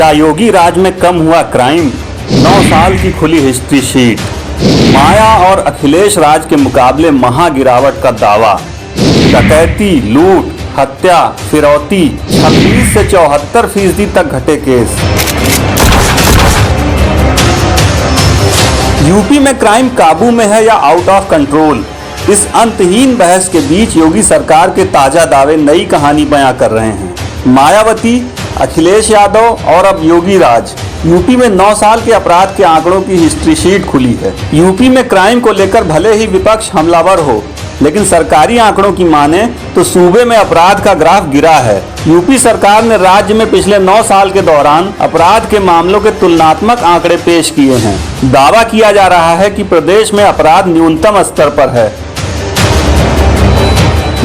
क्या योगी राज में कम हुआ क्राइम? 9 साल की खुली हिस्ट्री शीट। माया और अखिलेश राज के मुकाबले महा गिरावट का दावा। डकैती, लूट, हत्या, फिरौती 26 से 74% तक घटे केस। यूपी में क्राइम काबू में है या आउट ऑफ कंट्रोल? इस अंतहीन बहस के बीच योगी सरकार के ताजा दावे नई कहानी बयां कर रहे हैं। मायावती, अखिलेश यादव और अब योगी राज। यूपी में 9 साल के अपराध के आंकड़ों की हिस्ट्री शीट खुली है। यूपी में क्राइम को लेकर भले ही विपक्ष हमलावर हो, लेकिन सरकारी आंकड़ों की माने तो सूबे में अपराध का ग्राफ गिरा है। यूपी सरकार ने राज्य में पिछले 9 साल के दौरान अपराध के मामलों के तुलनात्मक आंकड़े पेश किए हैं। दावा किया जा रहा है कि प्रदेश में अपराध न्यूनतम स्तर पर है।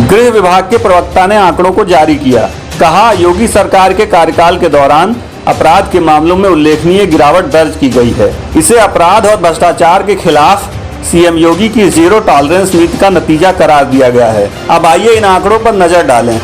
गृह विभाग के प्रवक्ता ने आंकड़ों को जारी किया। कहा, योगी सरकार के कार्यकाल के दौरान अपराध के मामलों में उल्लेखनीय गिरावट दर्ज की गई है। इसे अपराध और भ्रष्टाचार के खिलाफ सीएम योगी की जीरो टॉलरेंस नीति का नतीजा करार दिया गया है। अब आइए इन आंकड़ों पर नजर डालें।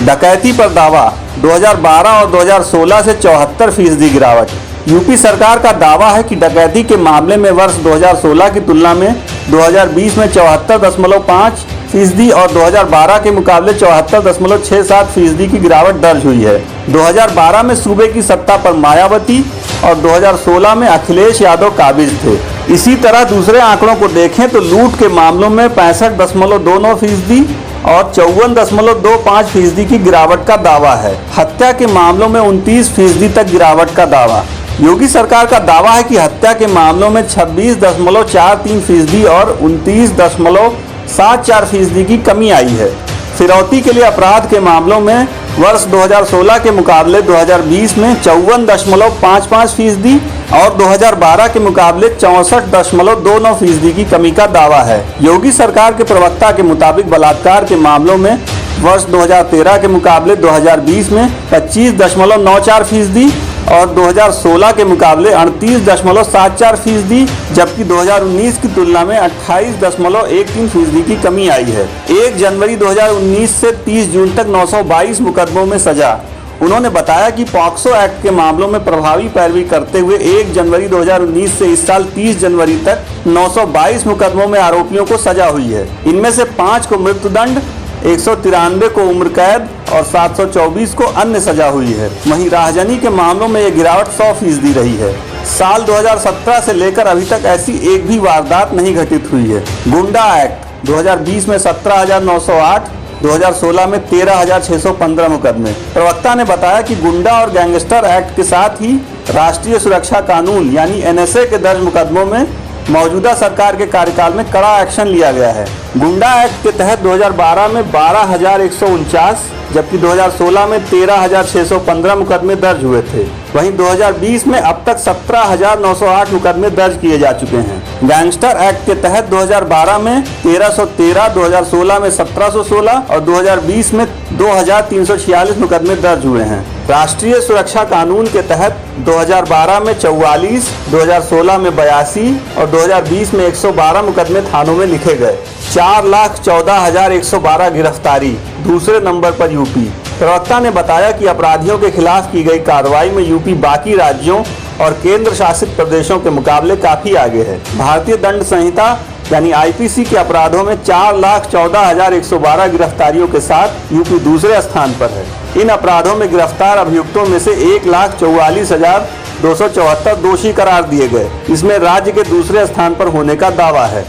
डकैती पर दावा, 2012 और 2016 से 74% गिरावट। यूपी सरकार का दावा है कि डकैती के मामले में वर्ष 2016 की तुलना में 2020 में 74.5% और 2012 के मुकाबले 74.67% की गिरावट दर्ज हुई है। 2012 में सूबे की सत्ता पर मायावती और 2016 में अखिलेश यादव काबिज थे। इसी तरह दूसरे आंकड़ों को देखें तो लूट के मामलों में 65.29% और 54.25% की गिरावट का दावा है। हत्या के मामलों में 29% तक गिरावट का दावा। योगी सरकार का दावा है कि हत्या के मामलों में 26.43% और 29.74% की कमी आई है। फिरौती के लिए अपराध के मामलों में वर्ष 2016 के मुकाबले 2020 में 54.55% और 2012 के मुकाबले 64.29% की कमी का दावा है। योगी सरकार के प्रवक्ता के मुताबिक बलात्कार के मामलों में वर्ष 2013 के मुकाबले 2020 में 25.94% और 2016 के मुकाबले 38.74%, जबकि 2019 की तुलना में 28.13% की कमी आई है। 1 जनवरी 2019 से 30 जून तक 922 मुकदमों में सजा। उन्होंने बताया कि पॉक्सो एक्ट के मामलों में प्रभावी पैरवी करते हुए 1 जनवरी 2019 से इस साल 30 जनवरी तक 922 मुकदमों में आरोपियों को सजा हुई है। इनमें से 5 को मृत्युदंड, 193 को उम्र कैद और 724 को अन्य सजा हुई है। वहीं राहजनी के मामलों में यह गिरावट 100% रही है। साल 2017 से लेकर अभी तक ऐसी एक भी वारदात नहीं घटित हुई है। गुंडा एक्ट 2020 में 17,908, 2016 में 13,615 मुकदमे। प्रवक्ता ने बताया कि गुंडा और गैंगस्टर एक्ट के साथ ही राष्ट्रीय सुरक्षा कानून यानी NSA के दर्ज मुकदमों में मौजूदा सरकार के कार्यकाल में कड़ा एक्शन लिया गया है। गुंडा एक्ट के तहत 2012 में 12,149 जबकि 2016 में 13,615 मुकदमे दर्ज हुए थे। वहीं 2020 में अब तक 17,908 मुकदमे दर्ज किए जा चुके हैं। गैंगस्टर एक्ट के तहत 2012 में 1,313, 2016 में 1,716 और 2020 में 2,346 मुकदमे दर्ज हुए हैं। राष्ट्रीय सुरक्षा कानून के तहत 2012 में 44, 2016 में 82 और 2020 में 112 मुकदमे थानों में लिखे गए। 4,14,112 गिरफ्तारी, दूसरे नंबर पर यूपी। प्रवक्ता ने बताया कि अपराधियों के खिलाफ की गई कार्रवाई में यूपी बाकी राज्यों और केंद्र शासित प्रदेशों के मुकाबले काफी आगे है। भारतीय दंड संहिता यानी IPC के अपराधों में 4,14,112 गिरफ्तारियों के साथ यूपी दूसरे स्थान पर है। इन अपराधों में गिरफ्तार अभियुक्तों में से 1,44,274 दोषी करार दिए गए। इसमें राज्य के दूसरे स्थान पर होने का दावा है।